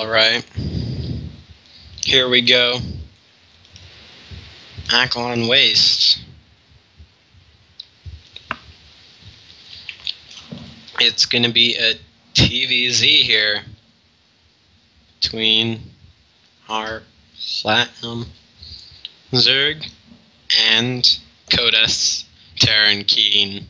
Alright, here we go. Aklon Waste. It's gonna be a TVZ here between our Platinum Zerg and Kodas KeeN.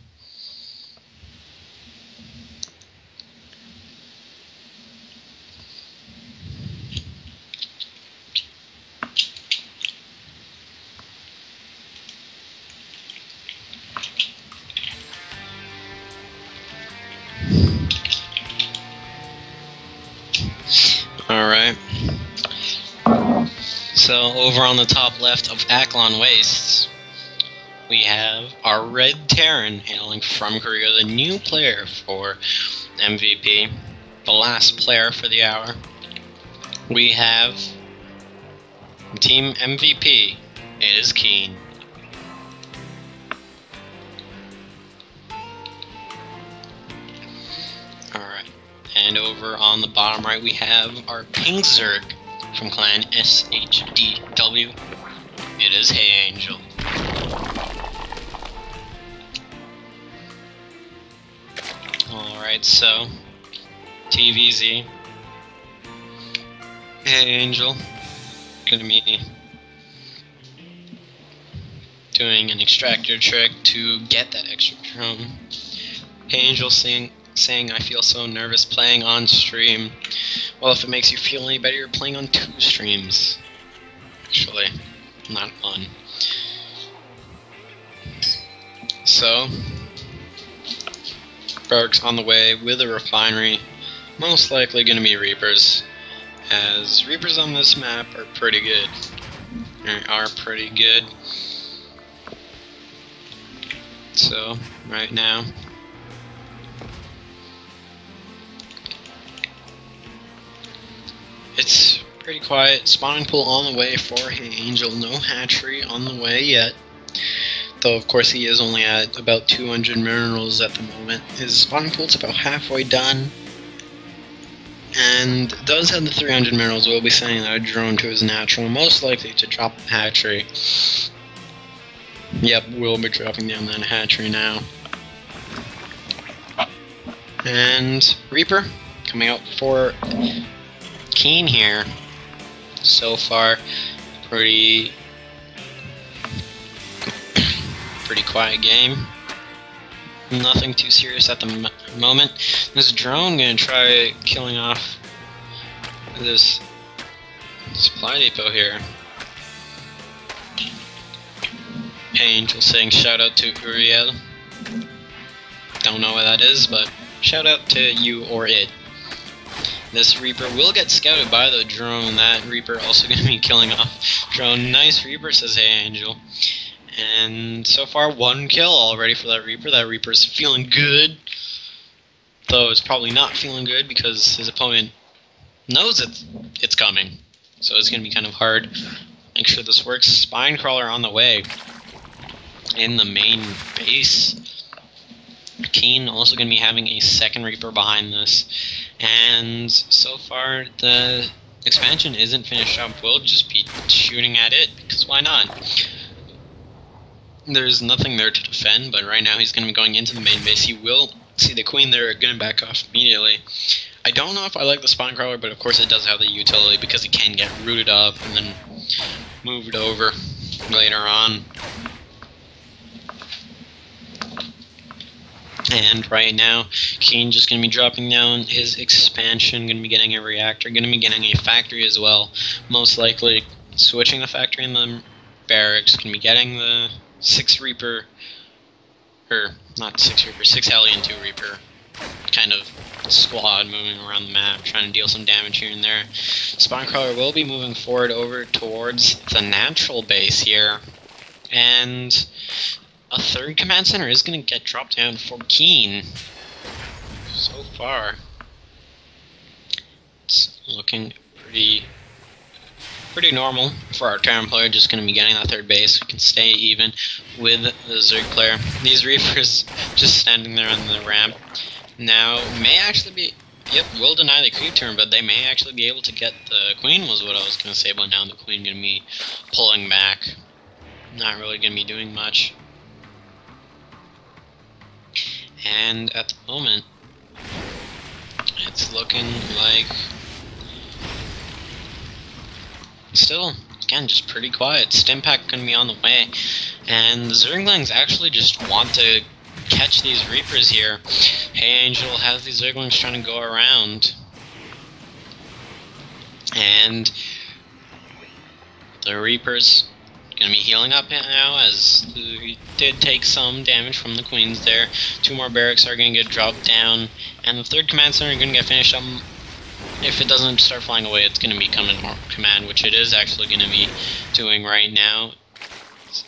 Alright, so over on the top left of Aklon Wastes, we have our Red Terran hailing from Korea, the new player for MVP, the last player for the hour. We have Team MVP is KeeN. Alright. And over on the bottom right, we have our Pink Zerg from clan SHDW. It is hehueuheuheuheuhehuehuehu. Alright, so TVZ, hehueuheuheuheuhehuehu, gonna be doing an extractor trick to get that extra drone. hehueuheuheuheuhehuehu saying, I feel so nervous playing on stream. Well, if it makes you feel any better, you're playing on 2 streams. Actually, not 1. So, Berg's on the way with a refinery. Most likely going to be Reapers, as Reapers on this map are pretty good. So, right now, it's pretty quiet. Spawning pool on the way for hehueuheuheuheuheu. No hatchery on the way yet. Though, of course, he is only at about 200 minerals at the moment. His spawning pool's about halfway done. And does have the 300 minerals. We'll be sending that drone to his natural. Most likely to drop the hatchery. Yep, we'll be dropping down that hatchery now. And Reaper coming out for KeeN here. So far, pretty quiet game. Nothing too serious at the moment. This drone gonna try killing off this supply depot here. Angel saying shout out to Uriel. Don't know what that is, but shout out to you or it. This Reaper will get scouted by the drone. That Reaper also going to be killing off drone. Nice Reaper, says hehueuheuheuheuheu. And so far, 1 kill already for that Reaper. That Reaper's feeling good. Though it's probably not feeling good because his opponent knows it's coming. So it's going to be kind of hard. Make sure this works. Spine Crawler on the way in the main base. KeeN also going to be having a second Reaper behind this. And so far, the expansion isn't finished up. We'll just be shooting at it, because why not? There's nothing there to defend, but right now he's going to be going into the main base. He will see the Queen there, going to back off immediately. I don't know if I like the Spawn Crawler, but of course it does have the utility, because it can get rooted up and then moved over later on. And right now, KeeN just going to be dropping down his expansion, going to be getting a reactor, going to be getting a factory as well. Most likely switching the factory in the barracks, going to be getting the 6 Reaper, or not 6 Reaper, 6 Heli and 2 Reaper kind of squad moving around the map, trying to deal some damage here and there. Spawn Crawler will be moving forward over towards the natural base here. And a 3rd command center is going to get dropped down for KeeN. So far, it's looking pretty normal for our Terran player. Just going to be getting that 3rd base. We can stay even with the Zerg player. These Reapers just standing there on the ramp now may actually be Yep, will deny the creep turn, but they may actually be able to get the queen, was what I was going to say, but now the queen going to be pulling back. Not really going to be doing much. And at the moment, it's looking like... Still, again, just pretty quiet. Stimpack going to be on the way. And the Zerglings actually just want to catch these Reapers here. Hey Angel has these Zerglings trying to go around. And the Reapers going to be healing up now, as we did take some damage from the queens there. 2 more barracks are going to get dropped down, and the 3rd command center are going to get finished up. If it doesn't start flying away, it's going to become a command, which it is actually going to be doing right now.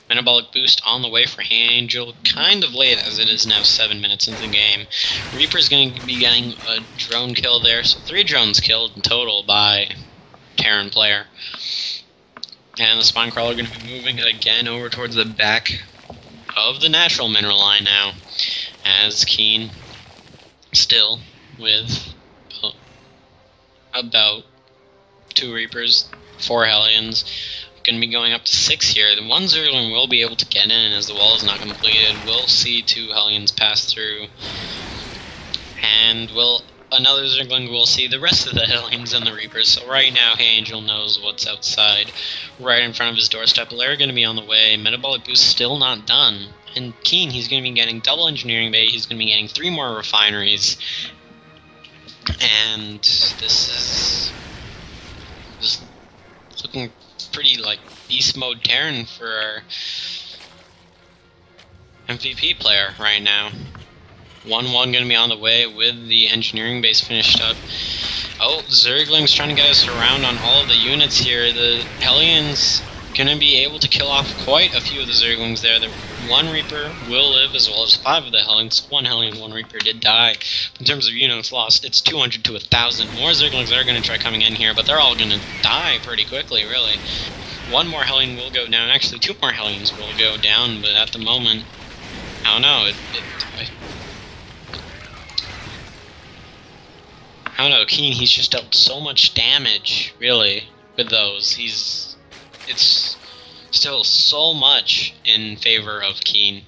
Metabolic boost on the way for Hey Angel, kind of late as it is now 7 minutes into the game. Reaper's going to be getting a drone kill there, so 3 drones killed in total by Terran player. And the Spine Crawler going to be moving again over towards the back of the natural mineral line now, as KeeN still with about 2 Reapers, 4 Hellions. Going to be going up to 6 here. The 1 Zergling will be able to get in as the wall is not completed. We'll see 2 Hellions pass through, and another Zergling will see the rest of the Hellions and the Reapers. So right now, Hey Angel knows what's outside, right in front of his doorstep. Lair going to be on the way. Metabolic boost still not done. And KeeN, he's going to be getting double engineering bay. He's going to be getting 3 more refineries. And this is just looking pretty like beast mode Terran for our MVP player right now. 1-1 going to be on the way with the engineering base finished up. Oh, Zergling's trying to get us around on all of the units here. The Hellions going to be able to kill off quite a few of the Zerglings there. The 1 Reaper will live, as well as 5 of the Hellions. 1 Hellion, 1 Reaper did die. In terms of units lost, it's 200 to 1,000. More Zerglings are going to try coming in here, but they're all going to die pretty quickly, really. 1 more Hellion will go down. Actually, 2 more Hellions will go down, but at the moment, I don't know. I don't know, KeeN, he's just dealt so much damage, really, with those. It's still so much in favor of KeeN.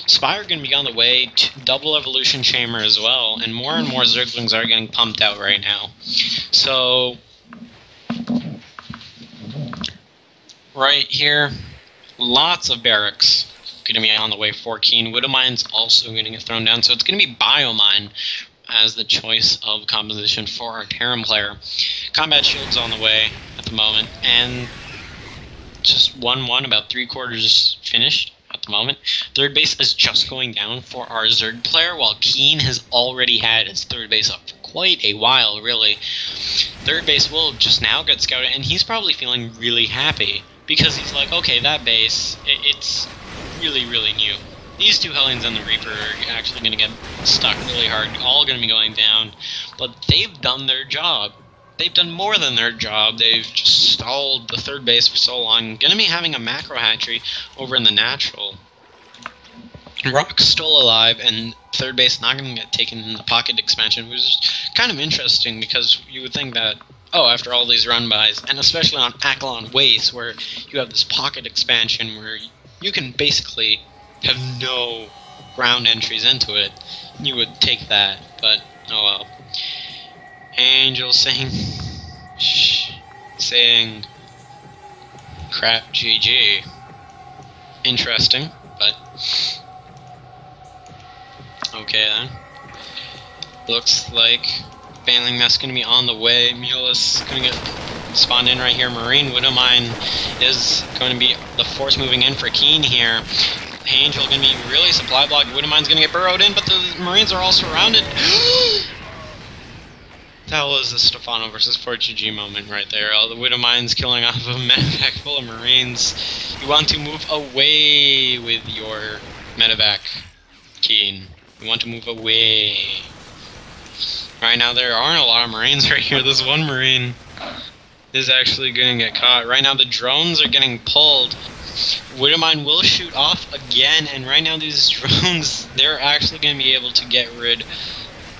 Spire going to be on the way, double evolution chamber as well, and more Zerglings are getting pumped out right now. So, right here, lots of barracks going to be on the way for KeeN. Widowmine's also going to get thrown down, so it's going to be Biomine as the choice of composition for our Terran player. Combat Shield's on the way at the moment, and just 1-1, about 3/4 finished at the moment. 3rd base is just going down for our Zerg player, while KeeN has already had his 3rd base up for quite a while, really. 3rd base will just now get scouted, and he's probably feeling really happy, because he's like, okay, that base, it's really, really new. These 2 Hellions and the Reaper are actually going to get stuck really hard, all going to be going down, but they've done their job. They've done more than their job. They've just stalled the 3rd base for so long. Going to be having a macro hatchery over in the natural. Rock's still alive, and 3rd base not going to get taken in the pocket expansion, which is kind of interesting, because you would think that, oh, after all these run-bys, and especially on Akalon Waste, where you have this pocket expansion where you can basically have no ground entries into it, you would take that, but oh well. Angel saying crap GG. Interesting, but okay then. Looks like Failing Mess gonna be on the way. Mulus gonna get spawned in right here. Marine Widowmine is going to be the force moving in for KeeN here. Angel gonna be really supply blocked. Widowmine's gonna get burrowed in, but the Marines are all surrounded. That was the Stefano versus 4GG moment right there. All the Widowmines killing off a medevac full of Marines. You want to move away with your medevac, KeeN. You want to move away. Right now there aren't a lot of Marines right here. This 1 Marine is actually gonna get caught. Right now the drones are getting pulled. Widowmine will shoot off again, and right now these drones, they're actually going to be able to get rid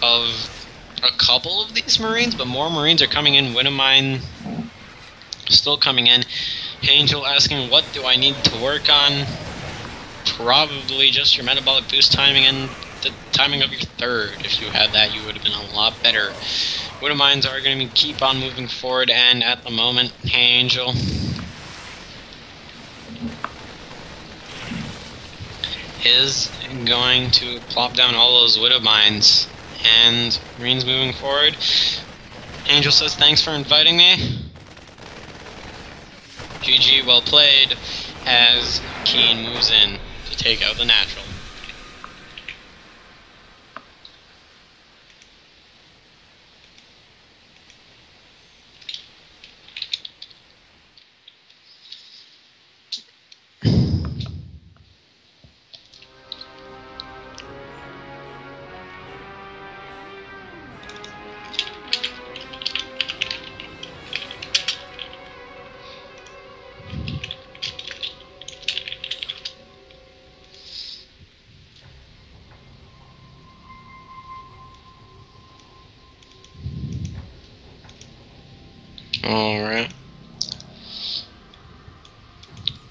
of a couple of these Marines, but more Marines are coming in. Widowmine still coming in. Angel asking, what do I need to work on? Probably just your metabolic boost timing and the timing of your third. If you had that, you would have been a lot better. Widowmines are going to keep on moving forward, and at the moment, hey Angel, is going to plop down all those Widowmines, and Marines moving forward. Angel says, thanks for inviting me. GG, well played, as KeeN moves in to take out the natural. Alright.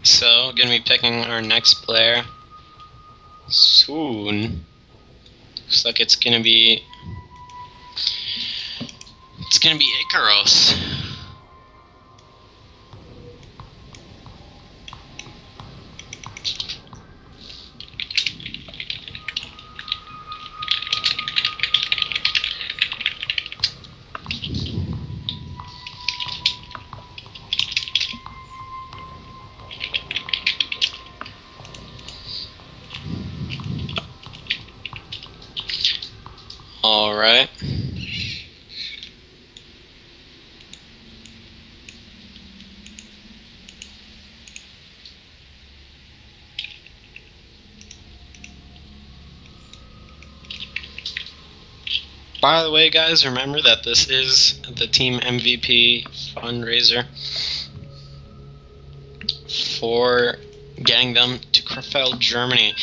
So, gonna be picking our next player soon. Looks like it's gonna be Icaros. Alright. By the way, guys, remember that this is the Team MVP fundraiser for getting them to Krefeld, Germany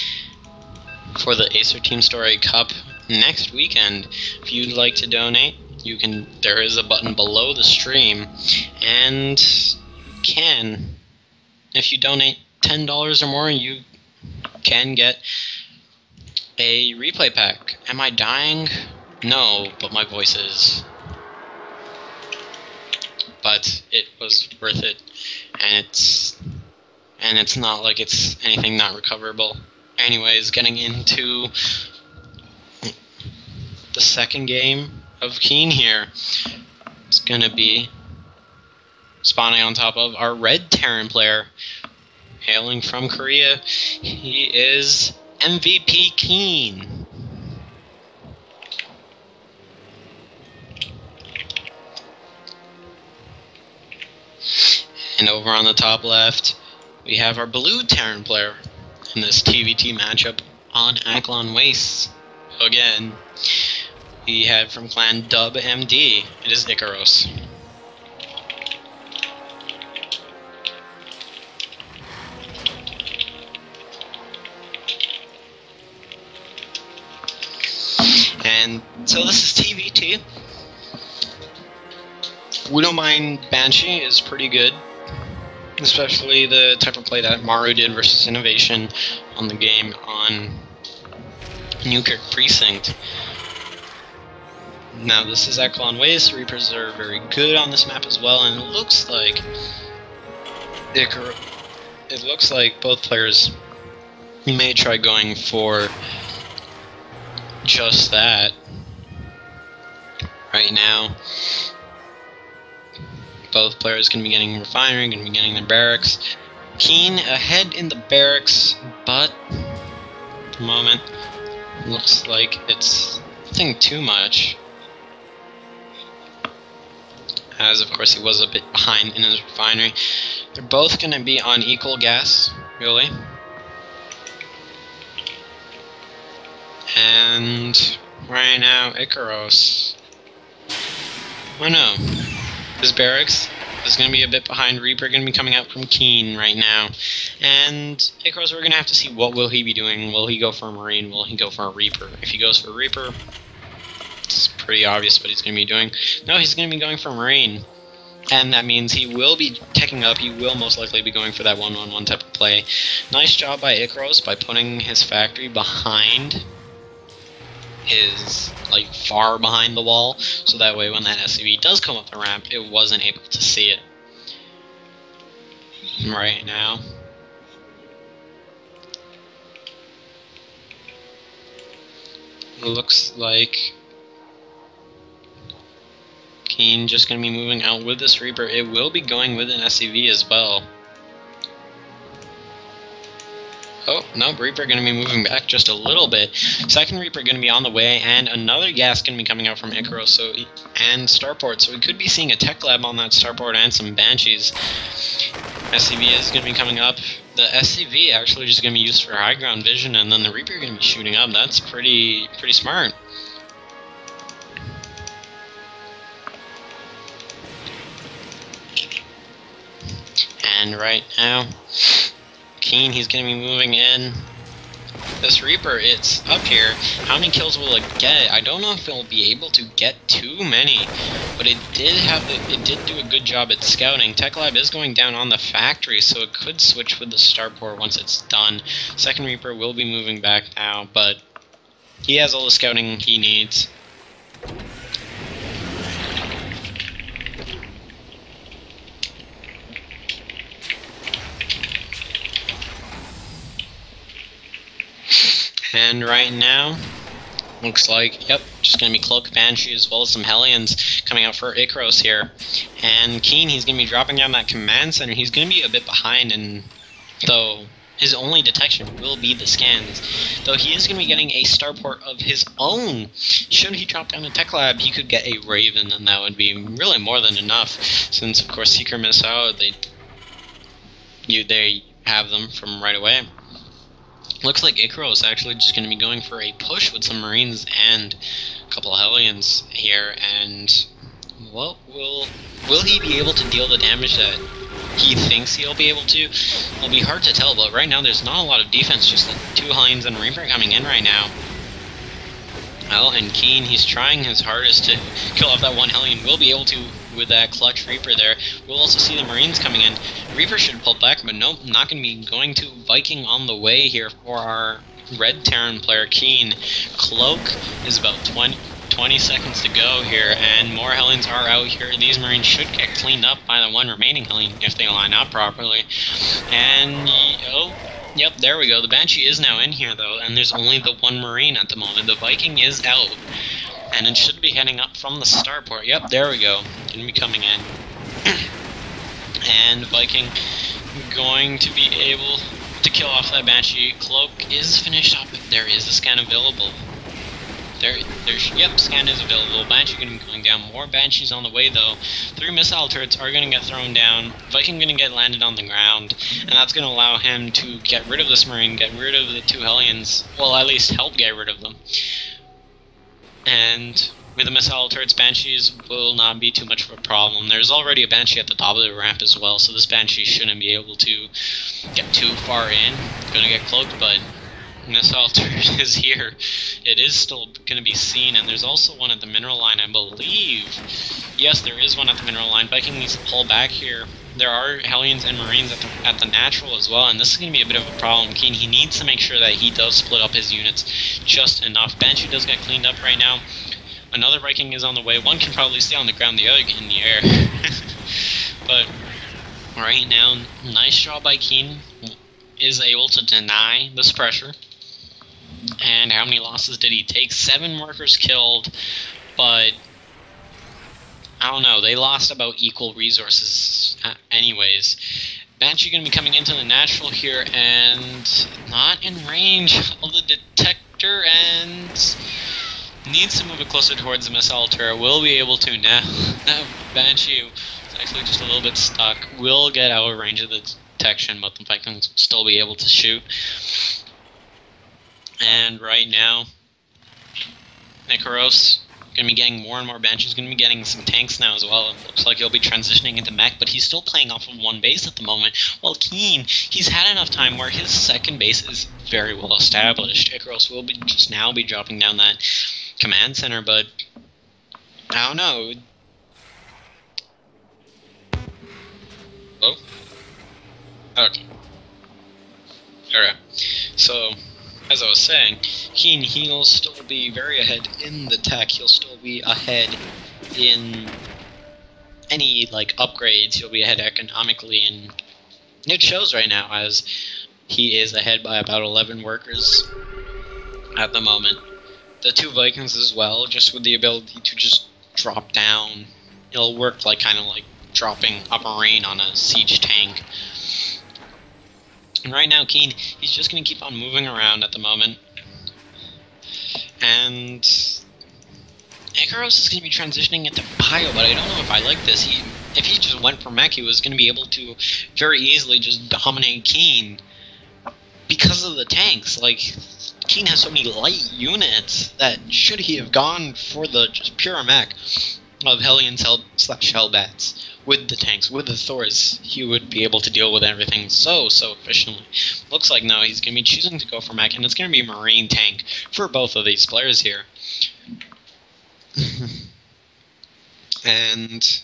for the Acer Team Story Cup next weekend. If you'd like to donate, you can. There is a button below the stream, and if you donate $10 or more, you can get a replay pack. Am I dying? No, but my voice is. But it was worth it, and it's not like it's anything not recoverable. Anyways, getting into the second game of KeeN here. It's gonna be spawning on top of our red Terran player, hailing from Korea. He is MVP.KeeN. And over on the top left, we have our blue Terran player in this TVT matchup on Aklon Wastes. Again, we have from clan Dub MD. It is Icaros. And so this is TVT. Widowmine Banshee is pretty good, especially the type of play that Maru did versus Innovation on the game on Newkirk Precinct. Now this is Aklon Wastes. Reapers are very good on this map as well, and it looks like both players may try going for just that right now. Both players going to be getting refinery, going to be getting their barracks. KeeN ahead in the barracks, but at the moment looks like it's nothing too much. As of course he was a bit behind in his refinery. They're both going to be on equal gas, really. And right now, Icaros. Oh no. His barracks is going to be a bit behind. Reaper going to be coming out from KeeN right now. And Icaros, we're going to have to see what will he be doing. Will he go for a Marine? Will he go for a Reaper? If he goes for a Reaper, It's pretty obvious what he's going to be doing. No, he's going to be going for Marine. And that means he will be teching up, he will most likely be going for that 1-1-1 type of play. Nice job by Icaros by putting his factory behind his, like, far behind the wall, so that way when that SCV does come up the ramp, it wasn't able to see it. Right now. Looks like KeeN just going to be moving out with this Reaper. It will be going with an SCV as well. Oh, no, Reaper going to be moving back just a little bit. Second Reaper going to be on the way, and another gas going to be coming out from Icaros and Starport. So we could be seeing a Tech Lab on that Starport and some Banshees. SCV is going to be coming up. The SCV actually just going to be used for high ground vision, and then the Reaper going to be shooting up. That's pretty smart. And right now, KeeN, he's going to be moving in. This Reaper, it's up here. How many kills will it get? I don't know if it'll be able to get too many, but it did do a good job at scouting. Tech Lab is going down on the factory, so it could switch with the Starport once it's done. Second Reaper will be moving back now, but he has all the scouting he needs. And right now, looks like, yep, just going to be Cloak Banshee as well as some Hellions coming out for Icaros here. And KeeN, he's going to be dropping down that command center. He's going to be a bit behind, and though his only detection will be the scans. Though he is going to be getting a Starport of his own. Should he drop down a Tech Lab, he could get a Raven, and that would be really more than enough. Since, of course, Seeker Missile, they have them from right away. Looks like Icaros is actually just going to be going for a push with some Marines and a couple of Hellions here, and well, will he be able to deal the damage that he thinks he'll be able to? It'll be hard to tell, but right now there's not a lot of defense, just the 2 Hellions and Reaper coming in right now. Well, and KeeN, he's trying his hardest to kill off that 1 Hellion. Will be able to with that clutch Reaper there. We'll also see the Marines coming in. Reaper should pull back, but nope, not going to be going to Viking on the way here for our Red Terran player, KeeN. Cloak is about 20 seconds to go here, and more Hellions are out here. These Marines should get cleaned up by the 1 remaining Hellion if they line up properly. And, oh, yep, there we go. The Banshee is now in here, though, and there's only the 1 Marine at the moment. The Viking is out, and it should be heading up from the Starport. Yep, there we go. Gonna be coming in. And Viking going to be able to kill off that Banshee. Cloak is finished up. There is a scan available. Yep, scan is available. Banshee going to be going down. More Banshees on the way, though. 3 missile turrets are going to get thrown down. Viking going to get landed on the ground, and that's going to allow him to get rid of this Marine, get rid of the 2 Hellions. Well, at least help get rid of them. And with the missile turrets, Banshees will not be too much of a problem. There's already a Banshee at the top of the ramp as well, so this Banshee shouldn't be able to get too far in. Going to get cloaked, but missile turret is here. It is still going to be seen, and there's also one at the mineral line, I believe. Yes, there is one at the mineral line. Viking needs to pull back here. There are Hellions and Marines at the natural as well, and this is going to be a bit of a problem. KeeN, he needs to make sure that he does split up his units just enough. Banshee does get cleaned up right now. Another Viking is on the way. One can probably stay on the ground, the other in the air. But right now, nice job by KeeN. Is able to deny this pressure. And how many losses did he take? 7 workers killed, but I don't know, they lost about equal resources anyways. Banshee going to be coming into the natural here, and not in range of the detector, and needs to move it closer towards the missile turret. Will be able to now. Banshee is actually just a little bit stuck. Will get out of range of the detection, but the Vikings will still be able to shoot. And right now, Icaros going to be getting more and more Banshees, going to be getting some tanks now as well. It looks like he'll be transitioning into mech, but he's still playing off of 1 base at the moment. While KeeN, he's had enough time where his second base is very well established. Icaros will be just now be dropping down that command center, but I don't know. Oh? Okay. Alright. So, as I was saying, KeeN, he'll still be very ahead in the tech. He'll still be ahead in any, like, upgrades. He'll be ahead economically, and it shows right now, as he is ahead by about 11 workers at the moment. The 2 Vikings as well, just with the ability to just drop down. It'll work like kind of like dropping a Marine on a siege tank. And right now, KeeN, he's just going to keep on moving around at the moment. And Icarus is going to be transitioning into Bio, but I don't know if I like this. If he just went for mech, he was going to be able to very easily just dominate KeeN because of the tanks. Like, KeeN has so many light units that should he have gone for the just pure mech of Hellions / Hellbats with the tanks, with the Thors, he would be able to deal with everything so efficiently. Looks like no, he's going to be choosing to go for mech, and it's going to be a Marine tank for both of these players here. And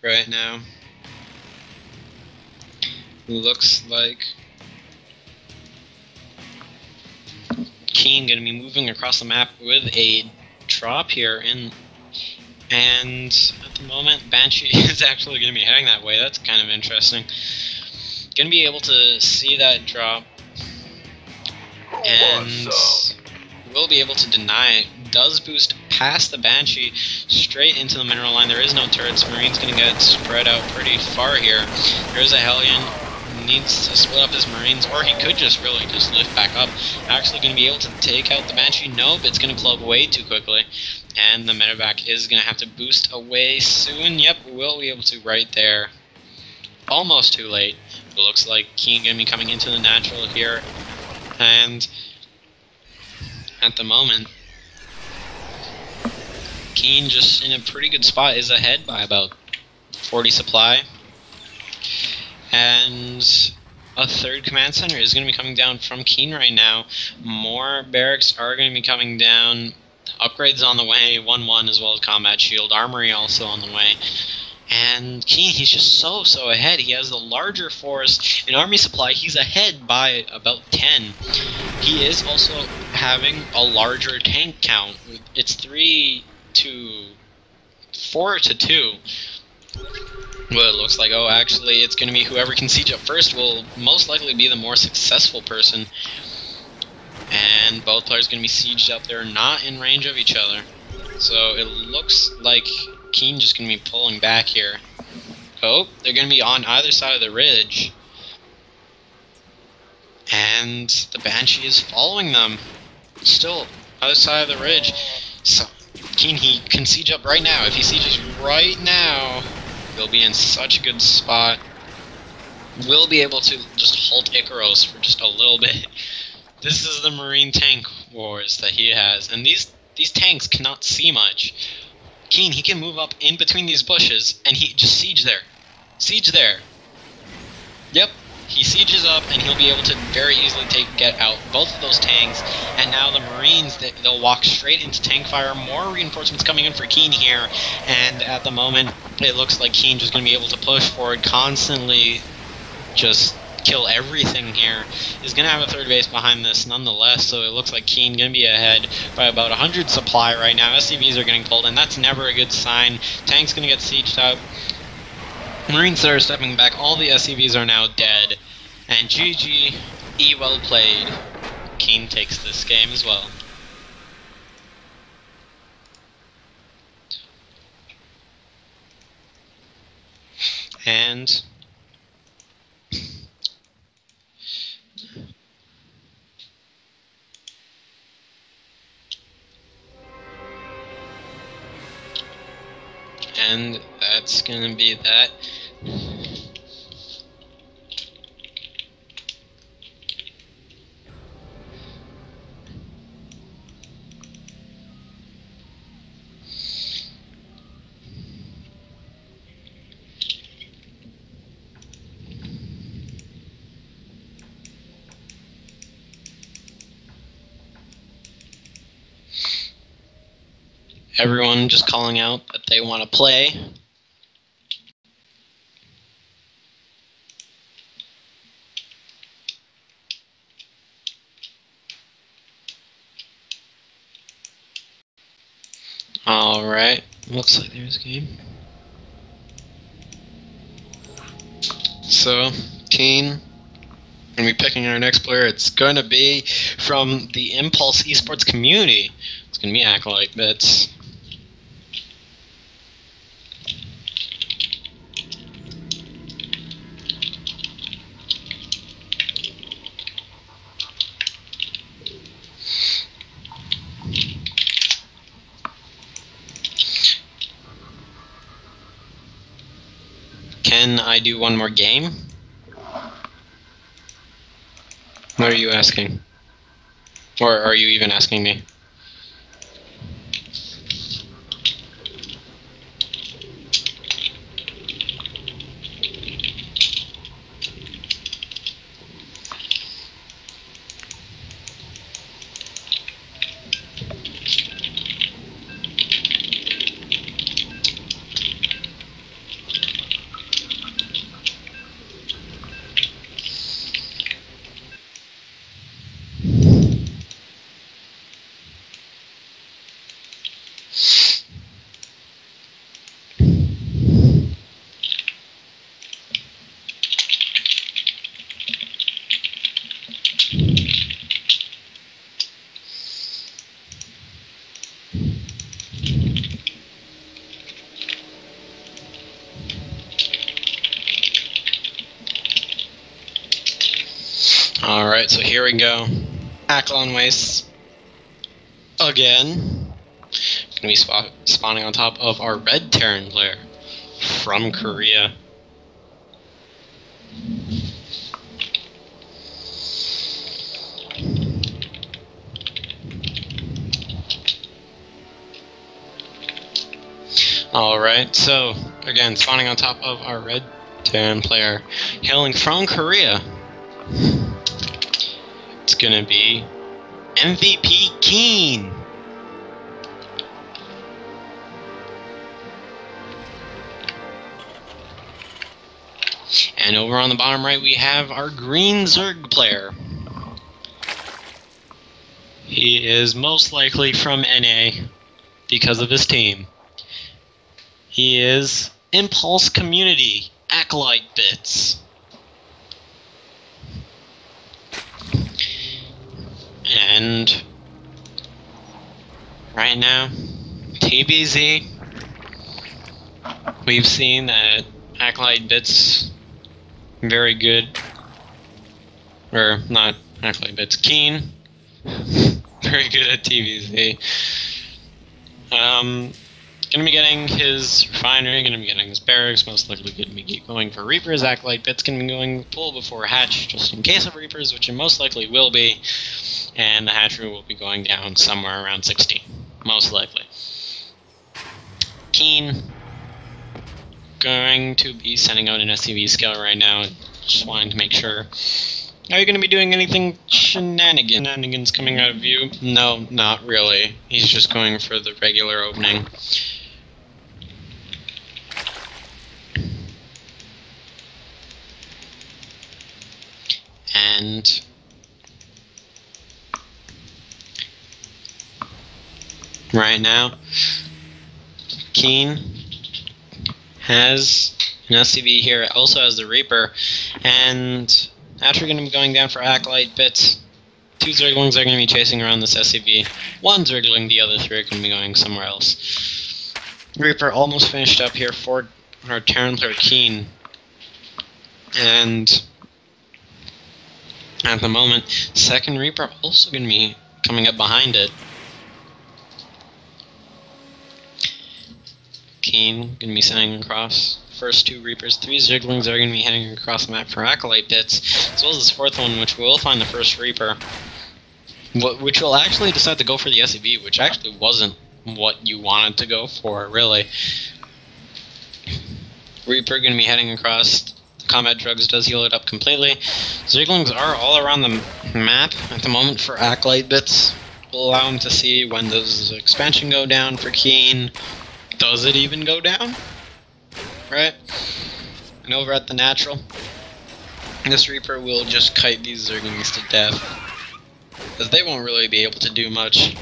right now, looks like KeeN going to be moving across the map with a drop here, and at the moment, Banshee is actually going to be heading that way. That's kind of interesting. Going to be able to see that drop, and will be able to deny it. Does boost past the Banshee straight into the mineral line. There is no turrets. Marine's going to get spread out pretty far here. There is a Hellion. Needs to split up his Marines, or he could just really just lift back up. Actually going to be able to take out the Banshee. Nope, it's going to club way too quickly. And the medevac is going to have to boost away soon. Yep, we'll be able to right there. Almost too late. It looks like KeeN going to be coming into the natural here. And at the moment, KeeN just in a pretty good spot, is ahead by about 40 supply. And a 3rd command center is going to be coming down from KeeN right now. More barracks are going to be coming down. Upgrades on the way, 1-1, as well as combat shield. Armory also on the way. And KeeN, he's just so ahead. He has a larger force. In army supply, he's ahead by about 10. He is also having a larger tank count. It's 4 to 2. Well, it looks like, oh, actually, it's going to be whoever can siege up first will most likely be the more successful person. And both players are going to be sieged up. They're not in range of each other. So it looks like KeeN just going to be pulling back here. Oh, they're going to be on either side of the ridge. And the Banshee is following them. Still, other side of the ridge. So KeeN, he can siege up right now. If he sieges right now, he'll be in such a good spot. We'll be able to just halt Icarus for just a little bit. This is the Marine tank wars that he has, and these tanks cannot see much. KeeN, he can move up in between these bushes, and he just siege there. Siege there. Yep, he sieges up, and he'll be able to very easily get out both of those tanks, and now the Marines, they'll walk straight into tank fire. More reinforcements coming in for KeeN here, and at the moment, it looks like KeeN just going to be able to push forward, constantly just kill everything here. He's going to have a 3rd base behind this nonetheless, so it looks like KeeN going to be ahead by about 100 supply right now. SCVs are getting pulled, and that's never a good sign. Tank's going to get sieged out. Marines are stepping back. All the SCVs are now dead. And GG, well played. KeeN takes this game as well. And that's gonna be that. everyone just calling out that they want to play. Alright, looks like there's a game. So, KeeN, gonna be picking our next player. It's gonna be from the Impulse Esports community. It's gonna be Acolyte Bits. Can I do one more game? What are you asking? Or are you even asking me? Alright, so here we go. Aklon Waste. Again. Gonna be spawning on top of our red Terran player. From Korea. Alright, so, again, spawning on top of our red Terran player. Hailing from Korea. It's gonna be MVP.KeeN. And over on the bottom right we have our green Zerg player. He is most likely from NA because of his team. He is Impulse Community, Acolyte Bits. And right now, TBZ, we've seen that Acolyte Bits very good, or not Acolyte Bits, KeeN, very good at TBZ. Gonna be getting his refinery, gonna be getting his barracks, most likely gonna be going for Reapers. Acolyte Bits gonna be going full before hatch, just in case of Reapers, which it most likely will be. And the hatchery will be going down somewhere around 60, most likely. KeeN going to be sending out an SCV scout right now. Just wanting to make sure. Are you going to be doing anything shenanigans coming out of you? No, not really. He's just going for the regular opening. And right now, KeeN has an SCV here, also has the Reaper, and after going to be going down for Acolyte Bits, 2 Zerglings are going to be chasing around this SCV, 1 Zergling, the other 3 are going to be going somewhere else. Reaper almost finished up here for our Terran player KeeN, and at the moment, second Reaper also going to be coming up behind it. KeeN going to be sending across first 2 Reapers. 3 Zerglings are going to be heading across the map for Acolyte Bits, as well as this 4th one, which will find the first Reaper, which will actually decide to go for the SCV, which actually wasn't what you wanted to go for, really. Reaper going to be heading across. Combat Drugs does heal it up completely. Zerglings are all around the map at the moment for Acolyte Bits. will allow him to see when does expansion go down for KeeN. Does it even go down? Right? And over at the natural, this Reaper will just kite these Zerglings to death, because they won't really be able to do much.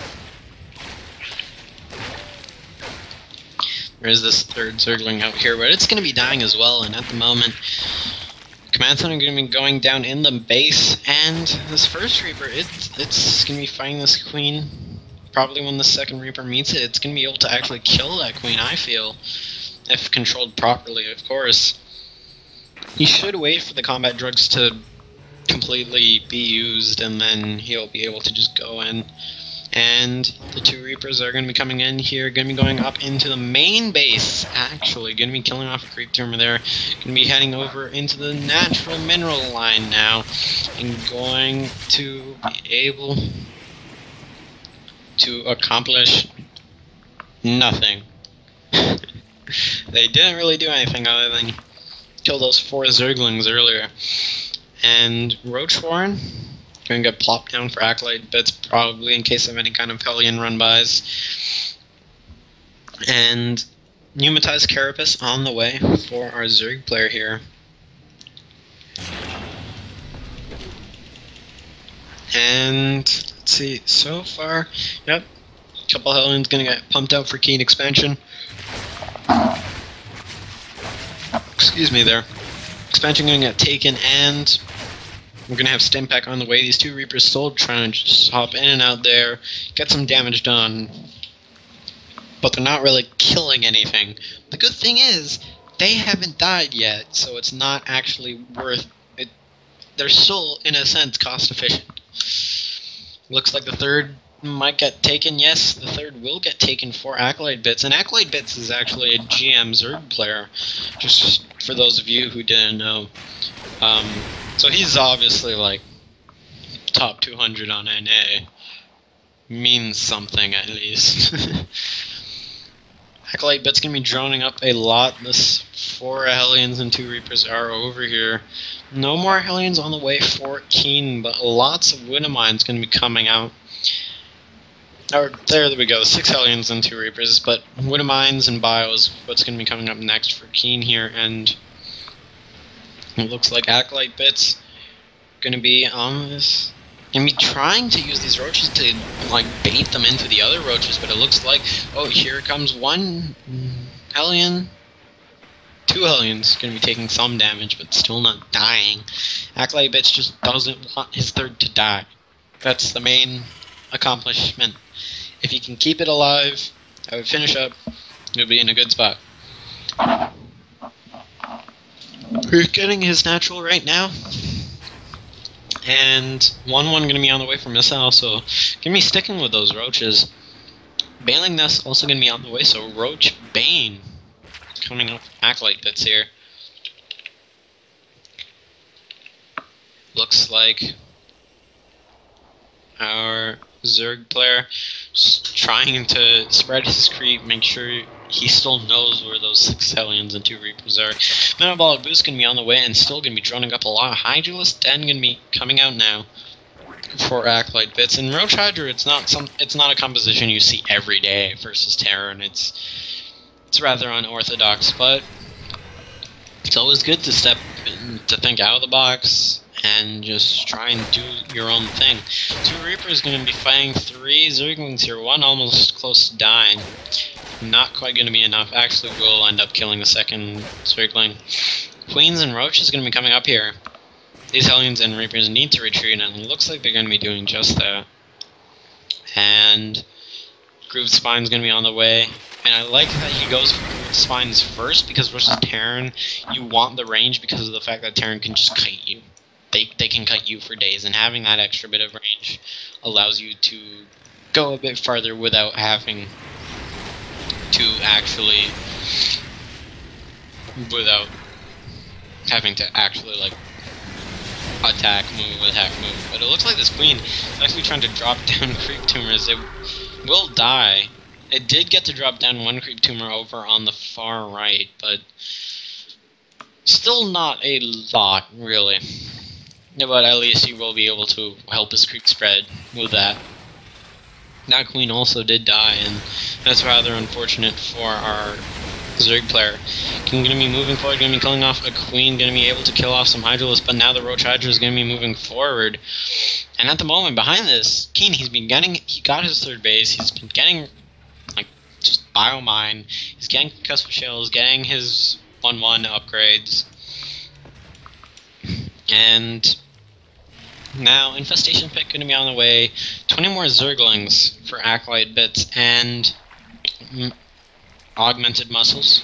There is this third Zergling out here, but it's going to be dying as well, and at the moment, Command Center are going to be going down in the base, and this first Reaper, it's going to be fighting this Queen. Probably when the second Reaper meets it, it's going to be able to actually kill that Queen, I feel. If controlled properly, of course. You should wait for the combat drugs to completely be used, and then he'll be able to just go in. And the two Reapers are going to be coming in here, going to be going up into the main base, actually. Going to be killing off a creep tumor there. Going to be heading over into the natural mineral line now, and going to be able to accomplish nothing. They didn't really do anything other than kill those 4 Zerglings earlier. And Roach Warren going to get plopped down for Acolyte Bits, probably in case of any kind of Hellion run-bys. And Pneumatized Carapace on the way for our Zerg player here. And let's see, so far, yep, a couple Hellions going to get pumped out for KeeN expansion. Excuse me there. Expansion going to get taken, and we're going to have Stimpack on the way. These two Reapers still trying to just hop in and out there, get some damage done, but they're not really killing anything. The good thing is, they haven't died yet, so it's not actually worth it. They're still, in a sense, cost efficient. Looks like the third might get taken. Yes, the third will get taken for Acolyte Bits, and Acolyte Bits is actually a GM Zerg player, just for those of you who didn't know. So he's obviously like top 200 on NA. Means something at least. Acolyte Bit's gonna be droning up a lot. This 4 Hellions and 2 Reapers are over here. No more Hellions on the way for KeeN, but lots of Widowmines gonna be coming out. Or there we go, 6 Hellions and 2 Reapers, but Widowmines and Bio is what's gonna be coming up next for KeeN here, and it looks like Acolyte Bits gonna be on this. Gonna be trying to use these roaches to like bait them into the other roaches, but it looks like, oh, here comes 1 Hellion. 2 Hellions gonna be taking some damage, but still not dying. Acolyte Bits just doesn't want his third to die. That's the main accomplishment. If he can keep it alive, I would finish up. He'll be in a good spot. We're getting his natural right now. And 1-1 gonna be on the way for Missile, so gonna be sticking with those roaches. Bailing Nest also gonna be on the way, so Roach Bane coming up. Acolyte Bits here. Looks like our Zerg player trying to spread his creep, make sure he still knows where those 6 Hellions and 2 Reapers are. Metabolic Boost gonna be on the way and still gonna be droning up a lot. Hydralist Den gonna be coming out now for Acolyte Bits. And Roach Hydra, it's not a composition you see every day versus Terran. It's rather unorthodox, but it's always good to think out of the box and just try and do your own thing. 2 Reapers going to be fighting 3 Zerglings here, 1 almost close to dying. Not quite going to be enough. Actually will end up killing the second Zergling. Queens and Roach is going to be coming up here. These Hellions and Reapers need to retreat, and it looks like they're going to be doing just that. And Grooved Spine's going to be on the way. And I like that he goes for Grooved Spines first, because versus Terran, you want the range because of the fact that Terran can just kite you. They can cut you for days, and having that extra bit of range allows you to go a bit farther without having to actually like attack move. But it looks like this Queen is actually trying to drop down creep tumors. It will die. It did get to drop down 1 creep tumor over on the far right, but still not a lot, really. Yeah, but at least he will be able to help his creep spread with that. That queen also did die, and that's rather unfortunate for our Zerg player. King going to be moving forward, going to be killing off a queen, going to be able to kill off some Hydralisks, but now the Roach Hydra is going to be moving forward. And at the moment, behind this, KeeN, he got his third base, he's been getting, like, just biomine, he's getting concussive shells, getting his 1-1 upgrades, and now Infestation Pit going to be on the way, 20 more Zerglings for Acolyte Bits, and Augmented Muscles,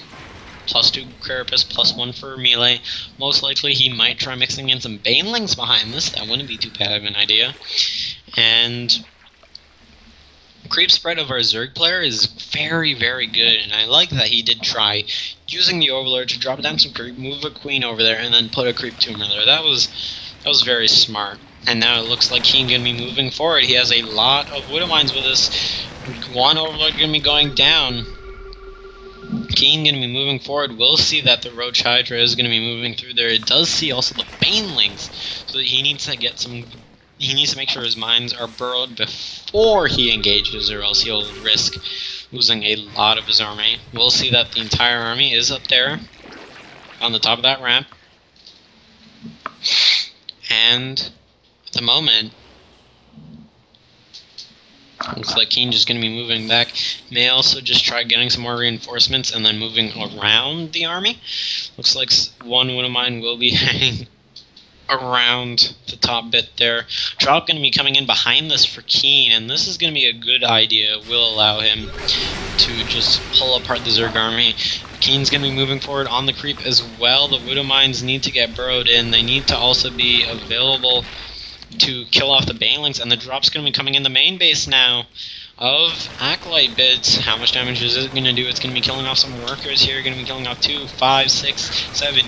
+2 Carapace, +1 for melee. Most likely he might try mixing in some Banelings behind this, that wouldn't be too bad of an idea. And creep spread of our Zerg player is very, very good, and I like that he did try using the Overlord to drop down some creep, move a queen over there, and then put a creep tumor there. That was very smart. And now it looks like he's going to be moving forward. He has a lot of Widow Mines with us. One Overlord going to be going down. KeeN going to be moving forward. We'll see that the Roach Hydra is going to be moving through there. It does see also the Banelings, so that he needs to get some. He needs to make sure his mines are burrowed before he engages, or else he'll risk losing a lot of his army. We'll see that the entire army is up there on the top of that ramp, and at the moment, looks like KeeN just going to be moving back. May also just try getting some more reinforcements and then moving around the army. Looks like one Widow Mine will be hanging around the top bit there. Drop going to be coming in behind this for KeeN, and this is going to be a good idea. Will allow him to just pull apart the Zerg army. KeeN's going to be moving forward on the creep as well. The Widow Mines need to get burrowed in. They need to also be available to kill off the Banelings, and the drop's going to be coming in the main base now of Acolyte Bits. How much damage is it going to do? It's going to be killing off some workers here. Going to be killing off 2, 5, 6, 7,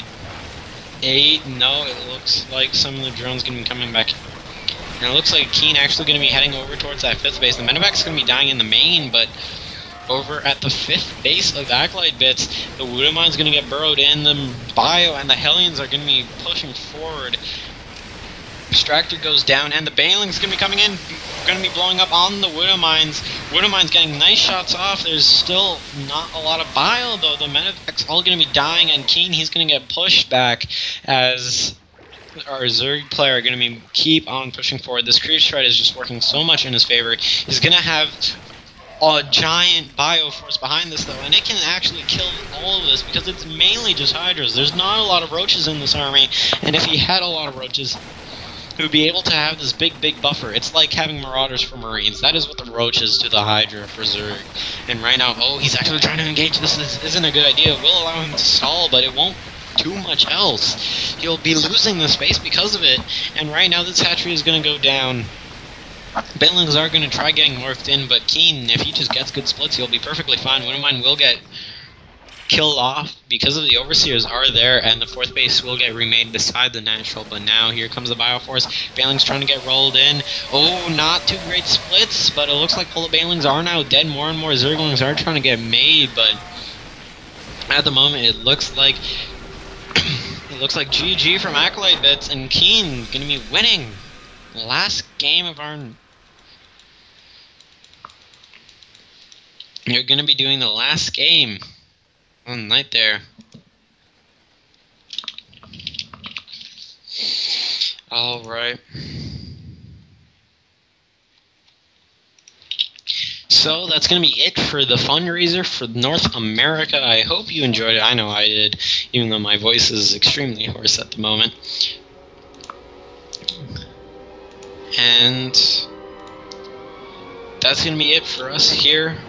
8. No, it looks like some of the drones going to be coming back. And it looks like KeeN actually going to be heading over towards that 5th base. The Medevac's going to be dying in the main, but over at the 5th base of Acolyte Bits, the Widow Mine's going to get burrowed in. The Bio and the Hellions are going to be pushing forward. Extractor goes down, and the Baneling's going to be coming in, going to be blowing up on the Widow Mines. Widow Mines getting nice shots off. There's still not a lot of bile, though. The Medevac's all going to be dying, and KeeN, he's going to get pushed back as our Zerg player are going to be keep on pushing forward. This creep shred is just working so much in his favor. He's going to have a giant bio force behind this, though, and it can actually kill all of this because it's mainly just Hydras. There's not a lot of roaches in this army, and if he had a lot of roaches, he would be able to have this big buffer. It's like having Marauders for Marines. That is what the Roach is to the Hydra for Zerg. And right now, oh, he's actually trying to engage. This isn't a good idea. It will allow him to stall, but it won't do much else. He'll be losing the space because of it. And right now, this hatchery is going to go down. Banelings are going to try getting morphed in, but KeeN, if he just gets good splits, he'll be perfectly fine. Widow Mine will get killed off because of the Overseers are there, and the 4th base will get remade beside the natural. But now here comes the Bioforce. Banelings trying to get rolled in. Oh, not too great splits, but it looks like all the Banelings are now dead. More and more Zerglings are trying to get made, but at the moment it looks like GG from Acolyte Bits, and KeeN gonna be winning last game of our. You're gonna be doing the last game on the night there. Alright. So that's going to be it for the fundraiser for North America. I hope you enjoyed it. I know I did, even though my voice is extremely hoarse at the moment. And that's going to be it for us here